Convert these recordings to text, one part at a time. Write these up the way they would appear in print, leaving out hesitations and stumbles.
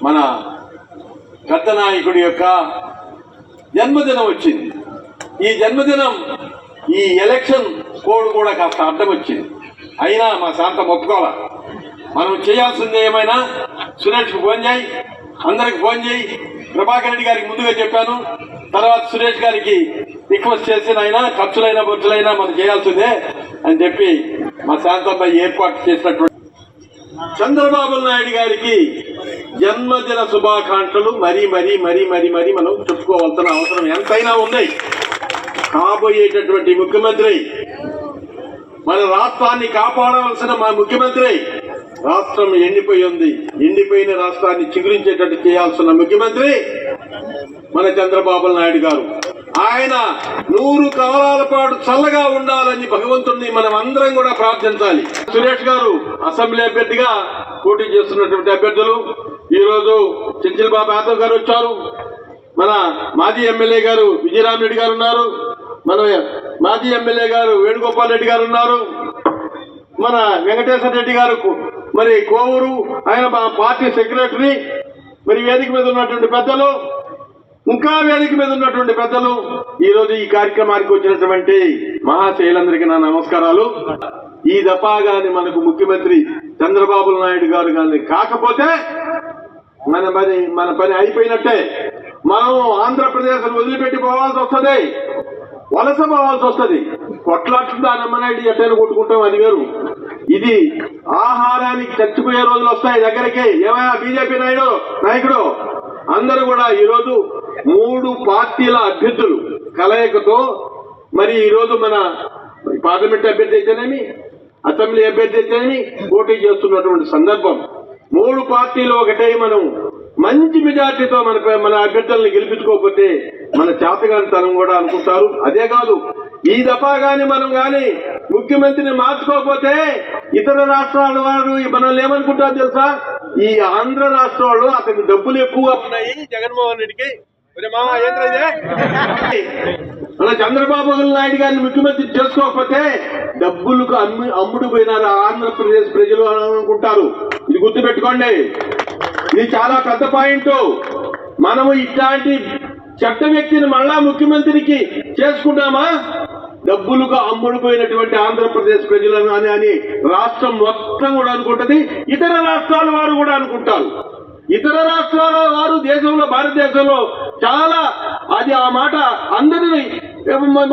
మన పెద్ద నాయకుడి యొక్క జన్మదినం వచ్చింది. ఈ జన్మదినం ఈ ఎలక్షన్ కోడ్ కూడా కాస్త అడ్డం వచ్చింది. అయినా మా శాంతం ఒప్పుకోవాలా. మనం చేయాల్సింది ఏమైనా సురేష్కి ఫోన్ చేయి, అందరికి ఫోన్ చేయి. ప్రభాకర్ రెడ్డి గారికి ముందుగా చెప్పాను, తర్వాత సురేష్ గారికి రిక్వెస్ట్ చేసిన అయినా ఖర్చులైనా బొచ్చులైనా మనం చేయాల్సిందే అని చెప్పి మా శాంతమ్మ ఏర్పాటు చేసినటువంటి చంద్రబాబు నాయుడు గారికి జన్మదిన శుభాకాంక్షలు మరీ మరీ మరీ మరీ మరీ మనం చెప్పుకోవాల్సిన అవసరం ఎంతైనా ఉంది. కాబోయేటటువంటి ముఖ్యమంత్రి, మన రాష్ట్రాన్ని కాపాడవలసిన మా ముఖ్యమంత్రి, రాష్ట్రం ఎండిపోయి ఉంది, ఎండిపోయిన రాష్ట్రాన్ని చిగురించేటట్టు చేయాల్సిన ముఖ్యమంత్రి మన చంద్రబాబు నాయుడు గారు. ఆయన 100 కాలాల పాటు చల్లగా ఉండాలని భగవంతుడిని మనం అందరం కూడా ప్రార్థించాలి. సురేష్ గారు అసెంబ్లీ అభ్యర్థిగా పోటీ చేస్తున్నటువంటి అభ్యర్థులు ఈరోజు చెంచిల్ బాబు యాదవ్ గారు వచ్చారు, మన మాజీ ఎమ్మెల్యే గారు విజయరామరెడ్డి గారు ఉన్నారు, మన మాజీ ఎమ్మెల్యే గారు వేణుగోపాల్ రెడ్డి గారు ఉన్నారు, మన వెంకటేశ్వర రెడ్డి గారు మరి కోవూరు, ఆయన మా పార్టీ సెక్రటరీ, మరి వేదిక మీద ఉన్నటువంటి పెద్దలు, ఇంకా వేదిక మీద ఉన్నటువంటి పెద్దలు, ఈ రోజు ఈ కార్యక్రమానికి వచ్చినటువంటి మహాశైలందరికీ నా నమస్కారాలు. ఈ దఫా గాని మనకు ముఖ్యమంత్రి చంద్రబాబు నాయుడు గారు కానీ కాకపోతే మన పని అయిపోయినట్టే. మనం ఆంధ్రప్రదేశ్ వదిలిపెట్టి పోవాల్సి వస్తుంది, వలస పోవాల్సి వస్తుంది. కొట్లాడుతుందా నమ్మనాయుడు ఎట్టైనా కొట్టుకుంటాం, అది వేరు. ఇది ఆహారానికి చచ్చిపోయే రోజులు వస్తాయి దగ్గరికి. ఏమైనా బీజేపీ నాయకుడు అందరూ కూడా ఈరోజు 3 పార్టీల అభ్యర్థులు కలయికతో మరి ఈరోజు మన పార్లమెంట్ అభ్యర్థి అయితేనేమి, అసెంబ్లీ అభ్యర్థి అయితేనేమి పోటీ చేస్తున్నటువంటి సందర్భం. 3 పార్టీలు ఒకటే మనం మంచి మెజార్టీతో మన అభ్యర్థులను గెలిపించుకోకపోతే మన చేతగానితనం కూడా అనుకుంటారు. అదే కాదు, ఈ దఫా గాని మనం గాని ముఖ్యమంత్రిని మార్చుకోకపోతే ఇతర రాష్ట్రాల వారు మనల్ని ఏమనుకుంటారు తెలుసా? ఈ ఆంధ్ర రాష్ట్రం వాళ్ళు అతనికి డబ్బులు ఎక్కువ ఉన్నాయి జగన్మోహన్ రెడ్డికి. మన చంద్రబాబు నాయుడు గారిని ముఖ్యమంత్రి చేసుకోకపోతే డబ్బులకు అమ్ముడు పోయినారు ఆంధ్రప్రదేశ్ ప్రజలు అని అనుకుంటారు. ఇది గుర్తుపెట్టుకోండి, ఇది చాలా పెద్ద పాయింట్. మనము ఇట్లాంటి చెడ్డ వ్యక్తిని మళ్ళా ముఖ్యమంత్రికి చేసుకుంటామా? డబ్బులుగా అమ్ముడుపోయినటువంటి ఆంధ్రప్రదేశ్ ప్రజలను అని రాష్ట్రం మొత్తం కూడా అనుకుంటది, ఇతర రాష్ట్రాల వారు కూడా అనుకుంటారు. ఇతర రాష్ట్రాల వారు దేశంలో, భారతదేశంలో చాలా అది ఆ మాట అందరినీ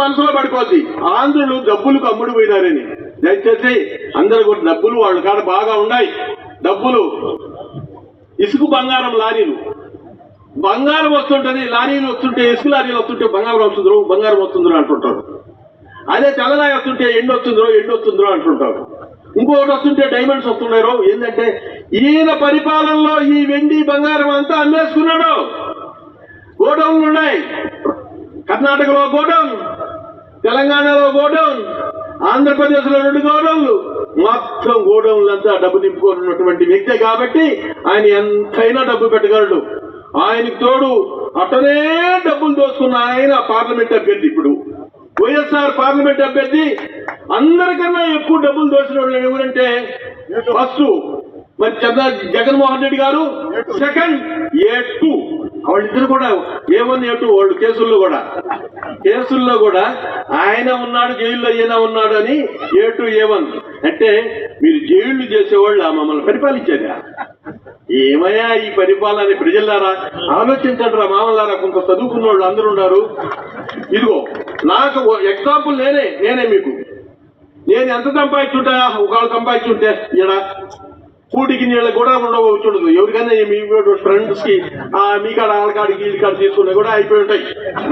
మనసులో పడిపోద్ది, ఆంధ్రులు డబ్బులకు అమ్ముడుపోయినారని. దయచేసి అందరూ కూడా డబ్బులు వాళ్ళ కాడ బాగా ఉన్నాయి. డబ్బులు ఇసుక బంగారం లారీలు, బంగారం వస్తుంటది, లారీలు వస్తుంటే ఇసుక లారీలు వస్తుంటే బంగారం వస్తుందో అంటుంటారు. అదే తెల్లదాయి వస్తుంటే ఎండు వస్తుందో అంటుంటారు. ఇంకొకటి వస్తుంటే డైమండ్స్ వస్తున్నారో. ఏంటంటే ఈయన పరిపాలనలో ఈ వెండి బంగారం అంతా అమ్మేసుకున్నాడు. గోడౌన్లు ఉన్నాయి, కర్ణాటకలో గోడౌన్, తెలంగాణలో గోడౌన్, ఆంధ్రప్రదేశ్ లో 2 గోడౌన్లు, మొత్తం గోడౌన్లంతా డబ్బు నింపుకోనున్నటువంటి వ్యక్తే కాబట్టి ఆయన ఎంతైనా డబ్బు పెట్టగలడు. ఆయనకు తోడు అతనే డబ్బులు దోసుకున్న ఆయన పార్లమెంట్ అభ్యర్థి. ఇప్పుడు వైఎస్ఆర్ పార్లమెంట్ అభ్యర్థి అందరికన్నా ఎక్కువ డబ్బులు దోచిన వాళ్ళు ఎవరంటే ఫస్ట్ మరి జగన్మోహన్ రెడ్డి గారు, సెకండ్ A2. వాళ్ళిద్దరు కూడా A1 A2 వాళ్ళు కేసుల్లో కూడా ఆయన ఉన్నాడు, జైల్లో ఈయన ఉన్నాడు అని A2 A1. అంటే మీరు జైళ్లు చేసేవాళ్ళు మమ్మల్ని పరిపాలించారా? ఏమయ్యా ఈ పరిపాలన? ప్రజలారా ఆలోచించండి రా మామలారా, కొంత చదువుకున్న వాళ్ళు అందరూ ఉన్నారు. ఇదిగో నాకు ఎగ్జాంపుల్ నేనే మీకు, నేను ఎంత సంపాదించుంటా, ఒకళ్ళు సంపాదించుంటే ఈడ కూటికి నీళ్ళ కూడా ఉండవచ్చు. ఎవరికైనా మీ ఫ్రెండ్స్ కి మీ కాడ ఆడకాడికి వీళ్ళ కాడ తీసుకున్నా కూడా అయిపోయి ఉంటాయి.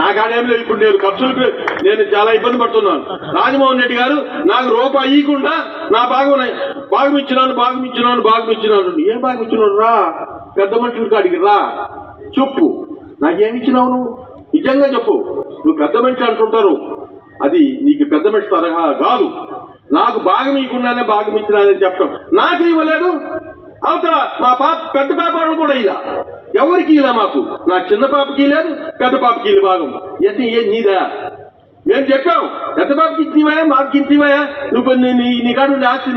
నా కాడేంలో ఇప్పుడు నేను ఖర్చులకు నేను చాలా ఇబ్బంది పడుతున్నాను. రాజమోహన్ రెడ్డి గారు నాకు రూపాయి ఇవ్వకుండా నా భాగం ఇచ్చినాను. ఏం భాగం ఇచ్చినాడు రా? పెద్ద మనుషుల కాడికి రా, చెప్పు నాకేమి ఇచ్చినావు నువ్వు, నిజంగా చెప్పు. నువ్వు పెద్ద మనిషి అంటుంటారు, అది నీకు పెద్ద మనిషి తరహా కాదు. నాకు భాగం ఇవ్వకుండానే భాగం ఇచ్చినానని చెప్పడం. నాకు ఇవ్వలేదు, అవతల మా పెద్ద పాప కూడా ఇలా ఎవరికి ఇలా, మాకు నా చిన్న పాపకి లేదు, పెద్ద పాపకి భాగం. నీదా? మేము చెప్పాం చంద్రబాబుకి ఇచ్చివయా మాకు ఇచ్చివయా నువ్వు నీ కాడు ఆస్తి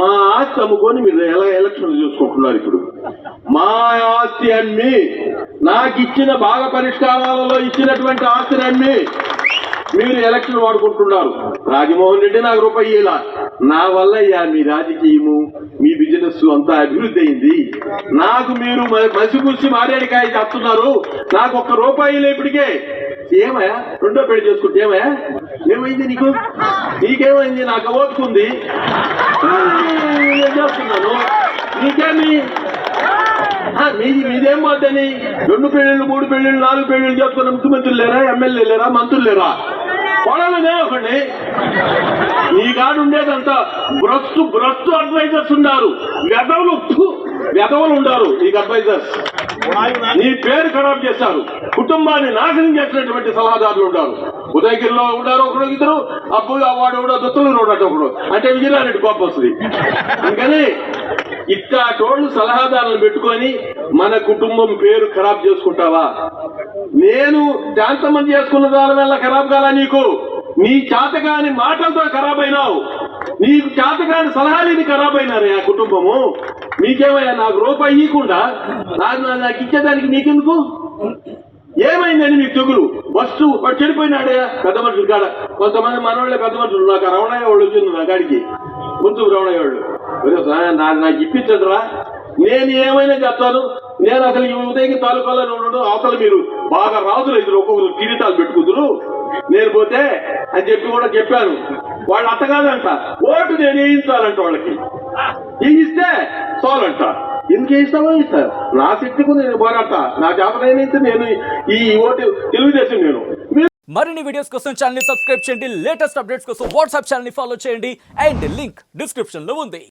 మా ఆస్తి అమ్ముకొని మీరు ఎలా ఎలక్షన్లు చూసుకుంటున్నారు ఇప్పుడు. మా ఆస్తి అమ్మి నాకు ఇచ్చిన బాగా పరిష్కారాలలో ఇచ్చినటువంటి ఆస్తిని అమ్మి మీరు ఎలక్షన్ వాడుకుంటున్నారు. రాజమోహన్ రెడ్డి నాకు రూపాయి ఇలా నా వల్ల అయ్యా మీ రాజకీయము మీ బిజినెస్ అంతా అభివృద్ధి అయింది. నాకు మీరు మసిపూసి మారేడికాయ చేస్తున్నారు. నాకు ఒక్క రూపాయి ఇప్పటికే ఏమయ్యా రెండో పెళ్లి చేసుకుంటే ఏమయ్యా ఏమైంది నీకేమైంది? నాకు ఓపుకుంది నేను చేస్తున్నాను నీకేమి మీదేం పోద్దని 2 పెళ్లిళ్ళు 3 పెళ్లిళ్ళు 4 పెళ్లిళ్ళు చేసుకున్న ముఖ్యమంత్రులు లేరా, ఎమ్మెల్యే లేరా, మంత్రులు లేరా? పొలాలనే ఒకటి నీ కాడు ఉండేదంతా భ్రష్టు అడ్వైజర్స్ ఉన్నారు. వెధవలు ఉండారు నీకు అడ్వైజర్స్. నీ పేరు ఖరాబ్ చేశారు. కుటుంబాన్ని నాశనం చేసినటువంటి సలహాదారులు ఉంటారు. ఉదయగిరిలో ఉన్నారు ఒకడు ఇద్దరు, అప్పుడు వాడు కూడా దుత్తలు రోడ్డు ఒకడు అంటే విజయనారెడ్డి కోపం వస్తుంది. అందుకని ఇట్టాటోళ్ళు సలహాదారులను పెట్టుకొని మన కుటుంబం పేరు ఖరాబ్ చేసుకుంటావా? నేను శాంతమం చేసుకున్న దాని వల్ల ఖరాబ్ కాలా నీకు? నీ చేతగాని మాటలతో ఖరాబ్ అయినావు. నీకు చేతగాని సలహాలు ఖరాబ్ అయినారు ఆ కుటుంబము. నీకేమయ్యా నాకు రూపాయి ఇవ్వకుండా నాకు ఇచ్చేదానికి నీకెందుకు? ఏమైందని మీకు తెగులు ఫస్ట్ వాడు చెడిపోయినాడే పెద్ద మనుషులు కాడ. కొంతమంది మనవాళ్ళే పెద్ద మనుషులు. నాకు రమణయ్య వాళ్ళు వచ్చింది నా కాడికి ముందు రమణయ్య వాళ్ళు నాకు ఇప్పించదురా నేను ఏమైనా చెప్తాను. నేను అసలు ఈ ఉదయం తాలూకాలో ఉండడు అవతల మీరు బాగా రాజులు ఇద్దరు ఒక్కొక్కరు కిరీటాలు పెట్టుకుందరు నేను పోతే అని చెప్పి కూడా చెప్పాను. వాళ్ళు అట్టగాదంట ఓటు నేను వేయించాలంట. వాళ్ళకి వేయిస్తే చాలంట. ఎందుకు వేయిస్తామో ఇస్తారు. నా శక్తికు నేను పోరాడతా. నా చేతనైతే నేను ఈ ఓటు తెలుగుదేశం నేను. మరిన్ని వీడియోస్ కోసం ఛానల్ ని సబ్స్క్రైబ్ చేయండి. లేటెస్ట్ అప్డేట్స్ కోసం వాట్సాప్ ఛానల్ ని ఫాలో చేయండి. అండ్ లింక్ డిస్క్రిప్షన్ లో ఉంది.